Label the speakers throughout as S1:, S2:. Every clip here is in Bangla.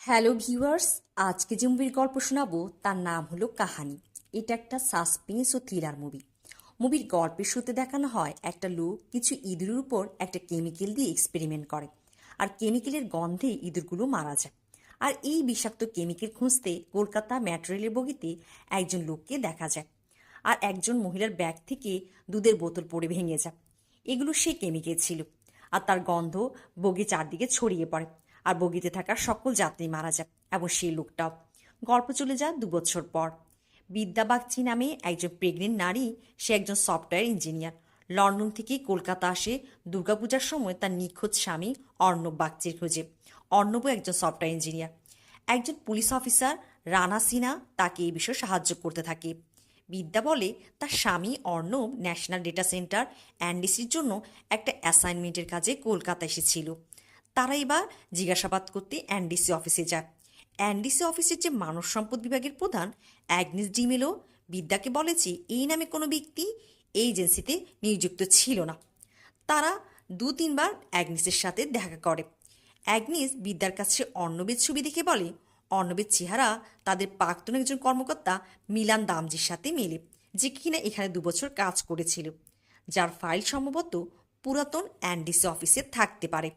S1: হ্যালো ভিউয়ার্স, আজকে যে মুভির গল্প শোনাবো তার নাম হলো কাহানি। এটা একটা সাসপেন্স ও থ্রিলার মুভি। মুভির গল্পের শুরুতে দেখানো হয় একটা লোক কিছু ইঁদুরের উপর একটা কেমিক্যাল দিয়ে এক্সপেরিমেন্ট করে, আর কেমিক্যালের গন্ধে ইঁদুরগুলো মারা যায়। আর এই বিষাক্ত কেমিক্যাল খুঁজতে কলকাতা মেট্রো রেলের বগিতে একজন লোককে দেখা যায়, আর একজন মহিলার ব্যাগ থেকে দুধের বোতল পড়ে ভেঙে যায়। এগুলো সেই কেমিক্যাল ছিল, আর তার গন্ধ বগি চারদিকে ছড়িয়ে পড়ে, আর বগিতে থাকা সকল যাত্রী মারা যায় এবং সেই লোকটাও। গল্প চলে যায় 2 বছর পর। বিদ্যা বাগচি নামে একজন প্রেগনেন্ট নারী, সে একজন সফটওয়্যার ইঞ্জিনিয়ার। লন্ডন থেকে কলকাতা আসে দুর্গাপূজার সময় তার নিখোঁজ স্বামী অর্ণব বাগচির খোঁজে। অর্ণবও একজন সফটওয়্যার ইঞ্জিনিয়ার। একজন পুলিশ অফিসার রানা সিনহা তাকে এই বিষয়ে সাহায্য করতে থাকে। বিদ্যা বলে তার স্বামী অর্ণব ন্যাশনাল ডেটা সেন্টার এনডিসির জন্য একটা অ্যাসাইনমেন্টের কাজে কলকাতা এসেছিল। তারা এবার জিজ্ঞাসাবাদ করতে এনডিসি অফিসে যায়। এনডিসি অফিসের যে মানব সম্পদ বিভাগের প্রধান অ্যাগনেস ডিমেলো বিদ্যাকে বলে যে এই নামে কোনো ব্যক্তি এই এজেন্সিতে নিযুক্ত ছিল না। তারা 2-3 বার অ্যাগনেসের সাথে দেখা করে। অ্যাগনেস বিদ্যার কাছে অর্ণবের ছবি দেখে বলে অর্ণবের চেহারা তাদের প্রাক্তন একজন কর্মকর্তা মিলান দামজির সাথে মেলে, যে কিনা এখানে 2 বছর কাজ করেছিল, যার ফাইল সম্ভবত পুরাতন এনডিসি অফিসে থাকতে পারে।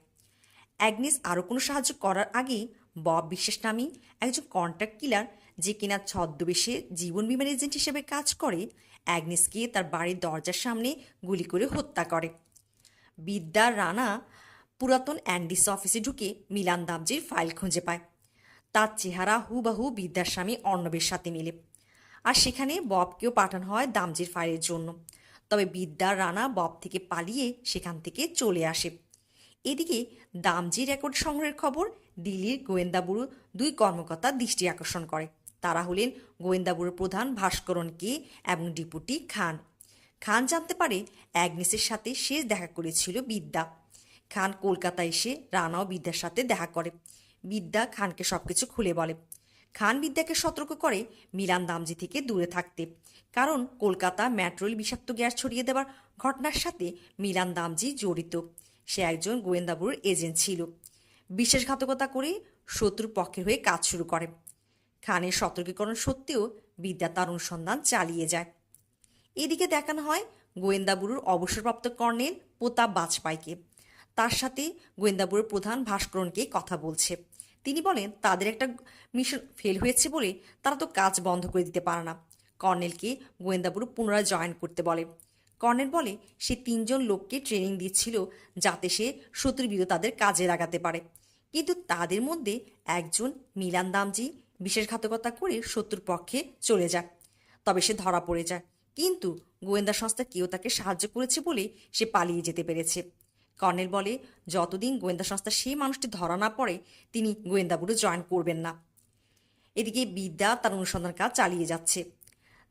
S1: অ্যাগনেস আরও কোনো সাহায্য করার আগেই বব বিশ্বাস নামী একজন কন্ট্রাক্ট কিলার, যে কিনা ছদ্মবেশে জীবন বিমার এজেন্ট হিসেবে কাজ করে, অ্যাগনেসকে তার বাড়ির দরজার সামনে গুলি করে হত্যা করে। বিদ্যার রানা পুরাতন এনডিসি অফিসে ঢুকে মিলান দামজির ফাইল খুঁজে পায়। তার চেহারা হুবাহু বিদ্যার স্বামী অর্ণবের সাথে মিলে, আর সেখানে ববকেও পাঠানো হয় দামজির ফাইলের জন্য। তবে বিদ্যার রানা বব থেকে পালিয়ে সেখান থেকে চলে আসে। এদিকে দামজি রেকর্ড সংগ্রহের খবর দিল্লির গোয়েন্দা ব্যুরো 2 কর্মকর্তা দৃষ্টি আকর্ষণ করে। তারা হলেন গোয়েন্দা ব্যুরোর প্রধান ভাস্করন কে এবং ডিপুটি খান। খান জানতে পারে অ্যাগনেসের সাথে শেষ দেখা করেছিল বিদ্যা। খান কলকাতা এসে রানা ও বিদ্যার সাথে দেখা করে। বিদ্যা খানকে সবকিছু খুলে বলে। খান বিদ্যাকে সতর্ক করে মিলান দামজি থেকে দূরে থাকতে, কারণ কলকাতা মেট্রোল বিষাক্ত গ্যাস ছড়িয়ে দেওয়ার ঘটনার সাথে মিলান দামজি জড়িত। সে একজন গোয়েন্দা ব্যুরোর এজেন্ট ছিল। বিশ্বাসঘাতকতা করে শত্রুর পক্ষের হয়ে কাজ শুরু করে। খানের সতর্কীকরণ সত্ত্বেও বিদ্যা তার অনুসন্ধান চালিয়ে যায়। এদিকে দেখানো হয় গোয়েন্দা ব্যুরোর অবসরপ্রাপ্ত কর্নেল প্রতাপ বাজপাইকে। তার সাথে গোয়েন্দা ব্যুরোর প্রধান ভাস্করনকে কথা বলছে। তিনি বলেন তাদের একটা মিশন ফেল হয়েছে বলে তারা তো কাজ বন্ধ করে দিতে পারে না। কর্নেলকে গোয়েন্দা ব্যুরো পুনরায় জয়েন করতে বলে। কর্নেল বলে সে 3 জন লোককে ট্রেনিং দিচ্ছিল যাতে সে শত্রুর বিরুদ্ধে তাদের কাজে লাগাতে পারে, কিন্তু তাদের মধ্যে একজন মিলান দামজি বিশ্বাসঘাতকতা করে শত্রুর পক্ষে চলে যায়। তবে সে ধরা পড়ে যায়, কিন্তু গোয়েন্দা সংস্থা কেউ তাকে সাহায্য করেছে বলে সে পালিয়ে যেতে পেরেছে। কর্নেল বলে যতদিন গোয়েন্দা সংস্থা সেই মানুষটি ধরা না পড়ে তিনি গোয়েন্দা ব্যুরো জয়েন করবেন না। এদিকে বিদ্যা তার অনুসন্ধান কাজ চালিয়ে যাচ্ছে।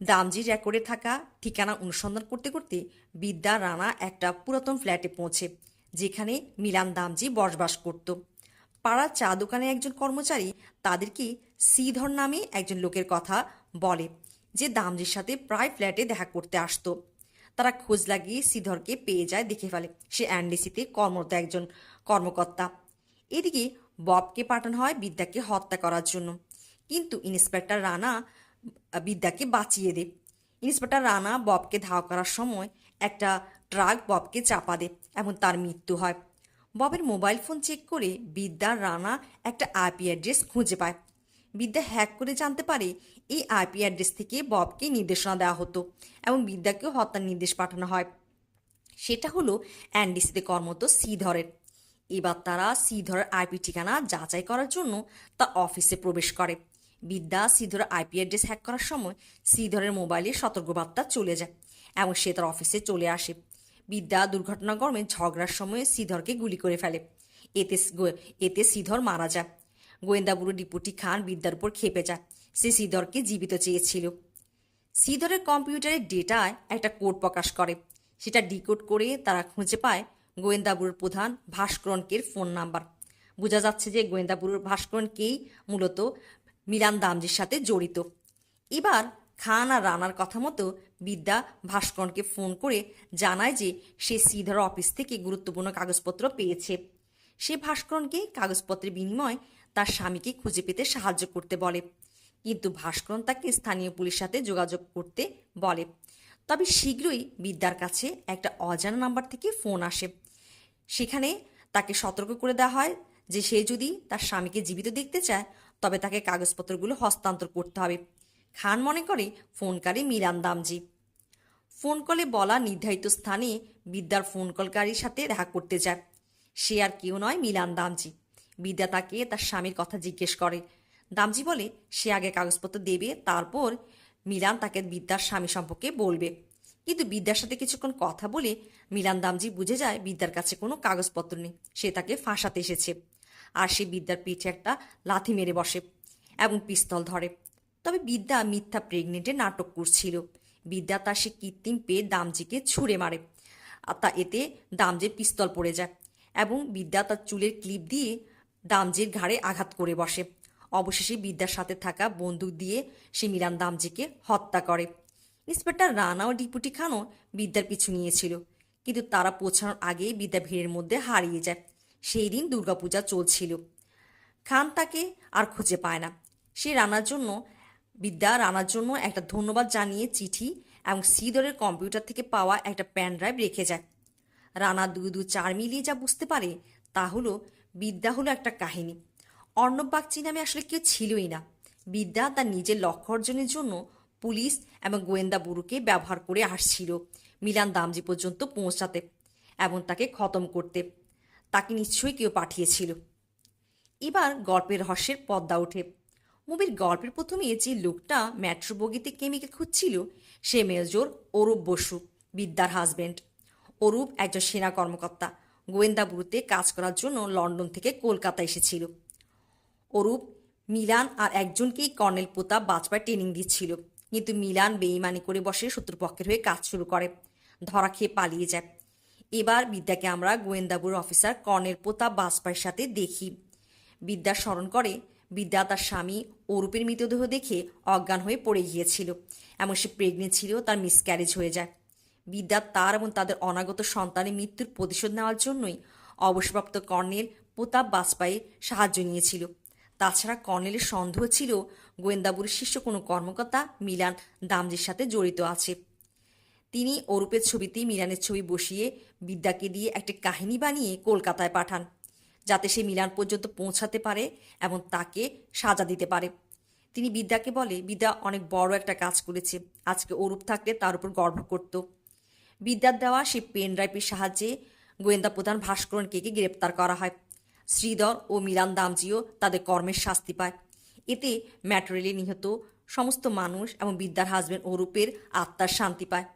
S1: দামজির রেকর্ডে থাকা ঠিকানা অনুসন্ধান করতে করতে বিদ্যা রানা একটা পুরাতন ফ্ল্যাটে পৌঁছে, যেখানে মিলান দামজি বসবাস করত। পাড়ার চা দোকানের একজন কর্মচারী তাদেরকে শ্রীধর নামে একজন লোকের কথা বলে, যে দামজির সাথে প্রায় ফ্ল্যাটে দেখা করতে আসতো। তারা খোঁজ লাগিয়ে শ্রীধরকে পেয়ে যায়, দেখে ফেলে সে এনডিসিতে কর্মরত একজন কর্মকর্তা। এদিকে ববকে পাঠানো হয় বিদ্যাকে হত্যা করার জন্য, কিন্তু ইন্সপেক্টর রানা বিদ্যাকে বাঁচিয়ে দেয়। ইন্সপেক্টর রানা ববকে ধাওয়া করার সময় একটা ট্রাক ববকে চাপা দেয় এবং তার মৃত্যু হয়। ববের মোবাইল ফোন চেক করে বিদ্যার রানা একটা আইপি অ্যাড্রেস খুঁজে পায়। বিদ্যা হ্যাক করে জানতে পারে এই আইপি অ্যাড্রেস থেকে ববকে নির্দেশনা দেওয়া হতো এবং বিদ্যাকেও হত্যার নির্দেশ পাঠানো হয়। সেটা হলো এনডিসিতে কর্মরত শ্রীধরের। এবার তারা শ্রীধরের আইপি ঠিকানা যাচাই করার জন্য তার অফিসে প্রবেশ করে। বিদ্যা শ্রীধরের আইপি অ্যাড্রেস হ্যাক করার সময় শ্রীধরের মোবাইলে সতর্কবার্তা চলে যায় এবং সে তার অফিসে চলে আসে। বিদ্যা দুর্ঘটনাক্রমে ঝগড়ার সময় শ্রীধরকে গুলি করে ফেলে। এতে শ্রীধর মারা যায়। গোয়েন্দা ব্যুরো ডিপুটি খান বিদ্যার উপর ক্ষেপে যায়। সে শ্রীধরকে জীবিত চেয়েছিল। শ্রীধরের কম্পিউটারের ডেটায় একটা কোড প্রকাশ করে। সেটা ডিকোড করে তারা খুঁজে পায় গোয়েন্দা ব্যুরোর প্রধান ভাস্করনকের ফোন নাম্বার। বোঝা যাচ্ছে যে গোয়েন্দা ব্যুরোর ভাস্করনকেই মূলত মিলান দামজির সাথে জড়িত। এবার খান আর রানার কথা মতো বিদ্যা ভাস্করনকে ফোন করে জানায় যে সে শ্রীধর অফিস থেকে গুরুত্বপূর্ণ কাগজপত্র পেয়েছে। সে ভাস্করনকে কাগজপত্রের বিনিময়ে তার স্বামীকে খুঁজে পেতে সাহায্য করতে বলে, কিন্তু ভাস্করন তাকে স্থানীয় পুলিশের সাথে যোগাযোগ করতে বলে। তবে শীঘ্রই বিদ্যার কাছে একটা অজানা নাম্বার থেকে ফোন আসে। সেখানে তাকে সতর্ক করে দেওয়া হয় যে সে যদি তার স্বামীকে জীবিত দেখতে চায় তবে তাকে কাগজপত্রগুলো হস্তান্তর করতে হবে। খান মনে করে ফোনকারী মিলান দামজি। ফোন কলে বলা নির্ধারিত স্থানে বিদ্যার ফোন কলকারীর সাথে দেখা করতে যায়। সে আর কেউ নয়, মিলান দামজি। বিদ্যা তাকে তার স্বামীর কথা জিজ্ঞেস করে। দামজি বলে সে আগে কাগজপত্র দেবে, তারপর মিলান তাকে বিদ্যার স্বামী সম্পর্কে বলবে। কিন্তু বিদ্যার সাথে কিছুক্ষণ কথা বলে মিলান দামজি বুঝে যায় বিদ্যার কাছে কোনো কাগজপত্র নেই, সে তাকে ফাঁসাতে এসেছে। আর সে বিদ্যার পিঠে একটা লাথি মেরে বসে এবং পিস্তল ধরে। তবে বিদ্যা মিথ্যা প্রেগনেন্টের নাটক করছিল। বিদ্যা তার সে কৃত্রিম পেয়ে দামজিকে ছুঁড়ে মারে, আর এতে দামজির পিস্তল পড়ে যায় এবং বিদ্যা তার চুলের ক্লিপ দিয়ে দামজির ঘাড়ে আঘাত করে বসে। অবশেষে বিদ্যার সাথে থাকা বন্দুক দিয়ে সে মিলান দামজিকে হত্যা করে। ইন্সপেক্টর রানা ও ডিপুটি খানও বিদ্যার পিছু নিয়েছিল, কিন্তু তারা পৌঁছানোর আগেই বিদ্যা ভিড়ের মধ্যে হারিয়ে যায়। সেই দিন দুর্গাপূজা চলছিল। খান তাকে আর খুঁজে পায় না। সে বিদ্যা রানার জন্য একটা ধন্যবাদ জানিয়ে চিঠি এবং শ্রীধরের কম্পিউটার থেকে পাওয়া একটা প্যান ড্রাইভ রেখে যায়। রানা 2-2-4 মিলিয়ে যা বুঝতে পারে তা হলো বিদ্যা হলো একটা কাহিনী। অর্ণব বাগচি নামে আসলে কেউ ছিলই না। বিদ্যা তার নিজের লক্ষ্য অর্জনের জন্য পুলিশ এবং গোয়েন্দা ব্যুরোকে ব্যবহার করে আসছিল মিলান দামজি পর্যন্ত পৌঁছাতে এবং তাকে খতম করতে। তাকে নিশ্চয়ই কেউ পাঠিয়েছিল। এবার গল্পের রহস্যের পর্দা ওঠে। মুভির গল্পের প্রথমে যে লোকটা মেট্রো বগিতে কেমিক্যাল খুঁজছিল সে মেজর অরূপ বসু, বিদ্যার হাজব্যান্ড। অরূপ একজন সেনা কর্মকর্তা, গোয়েন্দা ব্যুরোতে কাজ করার জন্য লন্ডন থেকে কলকাতা এসেছিল। অরূপ মিলান আর একজনকেই কর্নেল প্রতাপ বাজপায় ট্রেনিং দিচ্ছিল, কিন্তু মিলান বেইমানি করে বসে শত্রুপক্ষের হয়ে কাজ শুরু করে, ধরা খেয়ে পালিয়ে যায়। এবার বিদ্যাকে আমরা গোয়েন্দা ব্যুরোর অফিসার কর্নেল প্রতাপ বাজপাইয়ের সাথে দেখি। বিদ্যা স্মরণ করে বিদ্যা তার স্বামী অরূপের মৃতদেহ দেখে অজ্ঞান হয়ে পড়ে গিয়েছিল এবং সে প্রেগনেন্ট ছিল, তার মিসক্যারেজ হয়ে যায়। বিদ্যা তার এবং তাদের অনাগত সন্তানের মৃত্যুর প্রতিশোধ নেওয়ার জন্যই অবসরপ্রাপ্ত কর্নেল প্রতাপ বাজপাইয়ের সাহায্য নিয়েছিল। তাছাড়া কর্নেলের সন্দেহ ছিল গোয়েন্দা ব্যুরোর শীর্ষ কোনো কর্মকর্তা মিলান দামজির সাথে জড়িত আছে। তিনি অরূপের ছবিতেই মিলানের ছবি বসিয়ে বিদ্যাকে দিয়ে একটা কাহিনী বানিয়ে কলকাতায় পাঠান, যাতে সে মিলান পর্যন্ত পৌঁছাতে পারে এবং তাকে সাজা দিতে পারে। তিনি বিদ্যাকে বলে বিদ্যা অনেক বড় একটা কাজ করেছে, আজকে অরূপ থাকলে তার উপর গর্ব করত। বিদ্যার দেওয়া সেই পেন ড্রাইভের সাহায্যে গোয়েন্দা প্রধান ভাস্করনকে গ্রেপ্তার করা হয়। শ্রীধর ও মিলান দামজিও তাদের কর্মের শাস্তি পায়। এতে ম্যাটেরিয়ালে নিহত সমস্ত মানুষ এবং বিদ্যার হাজবেন্ড অরূপের আত্মার শান্তি পায়।